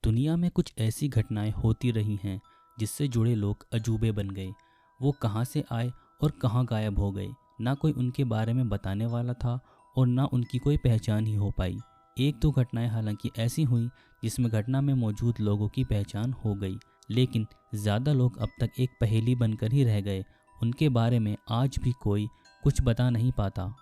दुनिया में कुछ ऐसी घटनाएं होती रही हैं जिससे जुड़े लोग अजूबे बन गए। वो कहाँ से आए और कहाँ गायब हो गए, ना कोई उनके बारे में बताने वाला था और ना उनकी कोई पहचान ही हो पाई। एक दो घटनाएं हालांकि ऐसी हुई जिसमें घटना में मौजूद लोगों की पहचान हो गई, लेकिन ज़्यादा लोग अब तक एक पहेली बनकर ही रह गए। उनके बारे में आज भी कोई कुछ बता नहीं पाता।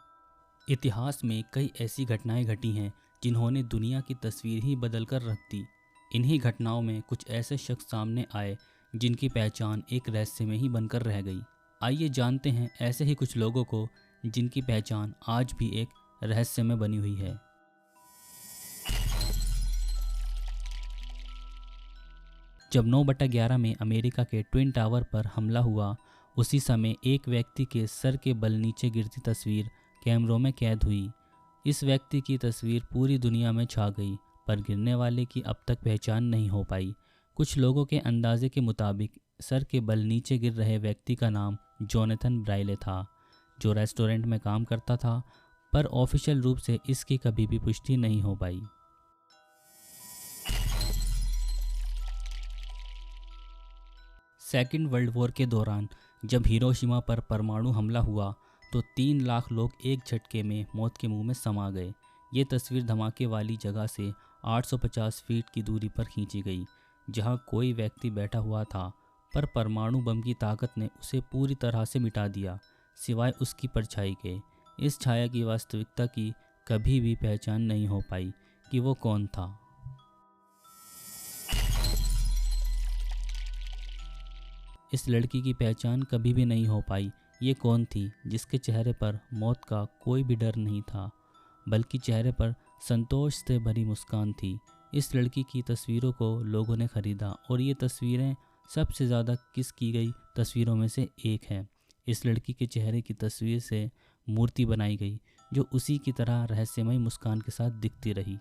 इतिहास में कई ऐसी घटनाएं घटी हैं जिन्होंने दुनिया की तस्वीर ही बदल कर रख दी। इन्हीं घटनाओं में कुछ ऐसे शख्स सामने आए जिनकी पहचान एक रहस्य में ही बनकर रह गई। आइए जानते हैं ऐसे ही कुछ लोगों को जिनकी पहचान आज भी एक रहस्य में बनी हुई है। जब 9/11 में अमेरिका के ट्विन टावर पर हमला हुआ, उसी समय एक व्यक्ति के सर के बल नीचे गिरती तस्वीर कैमरों में कैद हुई। इस व्यक्ति की तस्वीर पूरी दुनिया में छा गई, पर गिरने वाले की अब तक पहचान नहीं हो पाई। कुछ लोगों के अंदाजे के मुताबिक सर के बल नीचे गिर रहे व्यक्ति का नाम जोनाथन ब्राइले था, जो रेस्टोरेंट में काम करता था, पर ऑफिशियल रूप से इसकी कभी भी पुष्टि नहीं हो पाई। सेकेंड वर्ल्ड वॉर के दौरान जब हिरोशिमा पर परमाणु हमला हुआ तो 3 लाख लोग एक झटके में मौत के मुंह में समा गए। ये तस्वीर धमाके वाली जगह से 850 फीट की दूरी पर खींची गई, जहां कोई व्यक्ति बैठा हुआ था, पर परमाणु बम की ताकत ने उसे पूरी तरह से मिटा दिया, सिवाय उसकी परछाई के। इस छाया की वास्तविकता की कभी भी पहचान नहीं हो पाई कि वो कौन था। इस लड़की की पहचान कभी भी नहीं हो पाई। ये कौन थी जिसके चेहरे पर मौत का कोई भी डर नहीं था, बल्कि चेहरे पर संतोष से भरी मुस्कान थी। इस लड़की की तस्वीरों को लोगों ने खरीदा और ये तस्वीरें सबसे ज़्यादा किस की गई तस्वीरों में से एक है। इस लड़की के चेहरे की तस्वीर से मूर्ति बनाई गई, जो उसी की तरह रहस्यमय मुस्कान के साथ दिखती रही।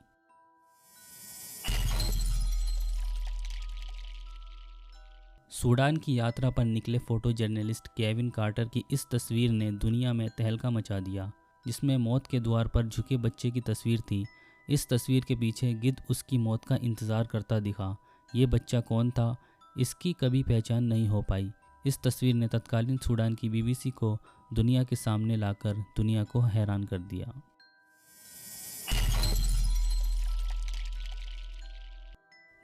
सूडान की यात्रा पर निकले फोटो जर्नलिस्ट केविन कार्टर की इस तस्वीर ने दुनिया में तहलका मचा दिया, जिसमें मौत के द्वार पर झुके बच्चे की तस्वीर थी। इस तस्वीर के पीछे गिद्ध उसकी मौत का इंतज़ार करता दिखा। ये बच्चा कौन था, इसकी कभी पहचान नहीं हो पाई। इस तस्वीर ने तत्कालीन सूडान की बीबीसी को दुनिया के सामने लाकर दुनिया को हैरान कर दिया।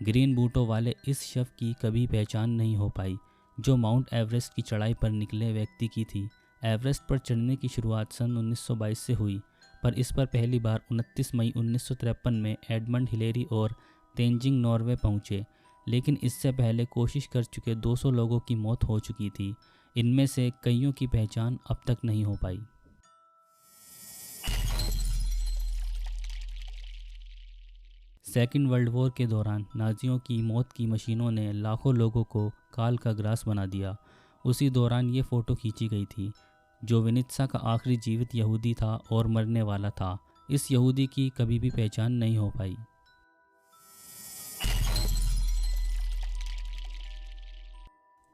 ग्रीन बूटों वाले इस शव की कभी पहचान नहीं हो पाई, जो माउंट एवरेस्ट की चढ़ाई पर निकले व्यक्ति की थी। एवरेस्ट पर चढ़ने की शुरुआत सन 1922 से हुई, पर इस पर पहली बार 29 मई 1953 में एडमंड हिलेरी और तेंजिंग नॉर्वे पहुंचे, लेकिन इससे पहले कोशिश कर चुके 200 लोगों की मौत हो चुकी थी। इनमें से कईयों की पहचान अब तक नहीं हो पाई। सेकेंड वर्ल्ड वॉर के दौरान नाजियों की मौत की मशीनों ने लाखों लोगों को काल का ग्रास बना दिया। उसी दौरान ये फ़ोटो खींची गई थी, जो विनित्सा का आखिरी जीवित यहूदी था और मरने वाला था। इस यहूदी की कभी भी पहचान नहीं हो पाई।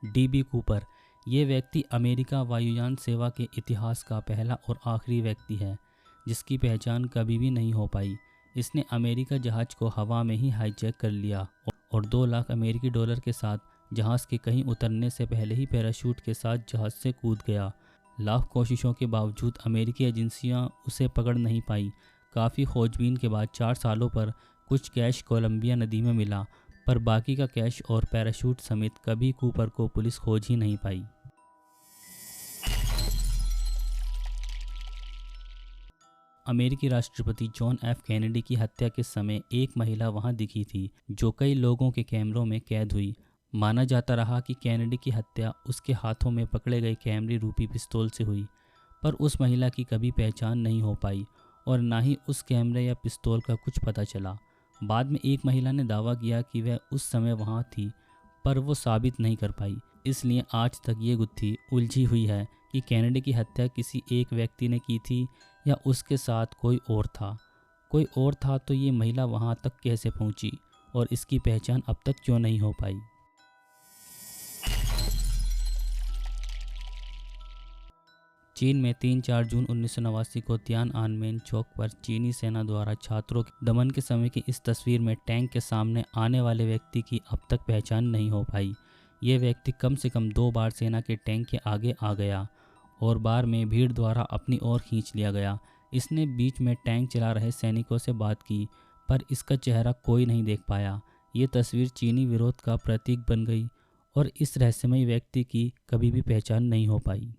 डीबी कूपर, ये व्यक्ति अमेरिका वायुयान सेवा के इतिहास का पहला और आखिरी व्यक्ति है जिसकी पहचान कभी भी नहीं हो पाई। इसने अमेरिका जहाज़ को हवा में ही हाईजैक कर लिया और 2 लाख अमेरिकी डॉलर के साथ जहाज़ के कहीं उतरने से पहले ही पैराशूट के साथ जहाज़ से कूद गया। लाख कोशिशों के बावजूद अमेरिकी एजेंसियां उसे पकड़ नहीं पाई। काफ़ी खोजबीन के बाद 4 सालों पर कुछ कैश कोलंबिया नदी में मिला, पर बाकी का कैश और पैराशूट समेत कभी कूपर को पुलिस खोज ही नहीं पाई। अमेरिकी राष्ट्रपति जॉन एफ कैनेडी की हत्या के समय एक महिला वहां दिखी थी, जो कई लोगों के कैमरों में कैद हुई। माना जाता रहा कि कैनेडी की हत्या उसके हाथों में पकड़े गए कैमरी रूपी पिस्तौल से हुई, पर उस महिला की कभी पहचान नहीं हो पाई और ना ही उस कैमरे या पिस्तौल का कुछ पता चला। बाद में एक महिला ने दावा किया कि वह उस समय वहां थी, पर वो साबित नहीं कर पाई। इसलिए आज तक ये गुत्थी उलझी हुई है कि कैनेडी की हत्या किसी एक व्यक्ति ने की थी या उसके साथ कोई और था। कोई और था तो ये महिला वहां तक कैसे पहुंची और इसकी पहचान अब तक क्यों नहीं हो पाई। चीन में 3-4 जून 1989 को तियानअनमेन चौक पर चीनी सेना द्वारा छात्रों के दमन के समय की इस तस्वीर में टैंक के सामने आने वाले व्यक्ति की अब तक पहचान नहीं हो पाई। ये व्यक्ति कम से कम 2 बार सेना के टैंक के आगे आ गया और बार में भीड़ द्वारा अपनी ओर खींच लिया गया। इसने बीच में टैंक चला रहे सैनिकों से बात की, पर इसका चेहरा कोई नहीं देख पाया। ये तस्वीर चीनी विरोध का प्रतीक बन गई और इस रहस्यमय व्यक्ति की कभी भी पहचान नहीं हो पाई।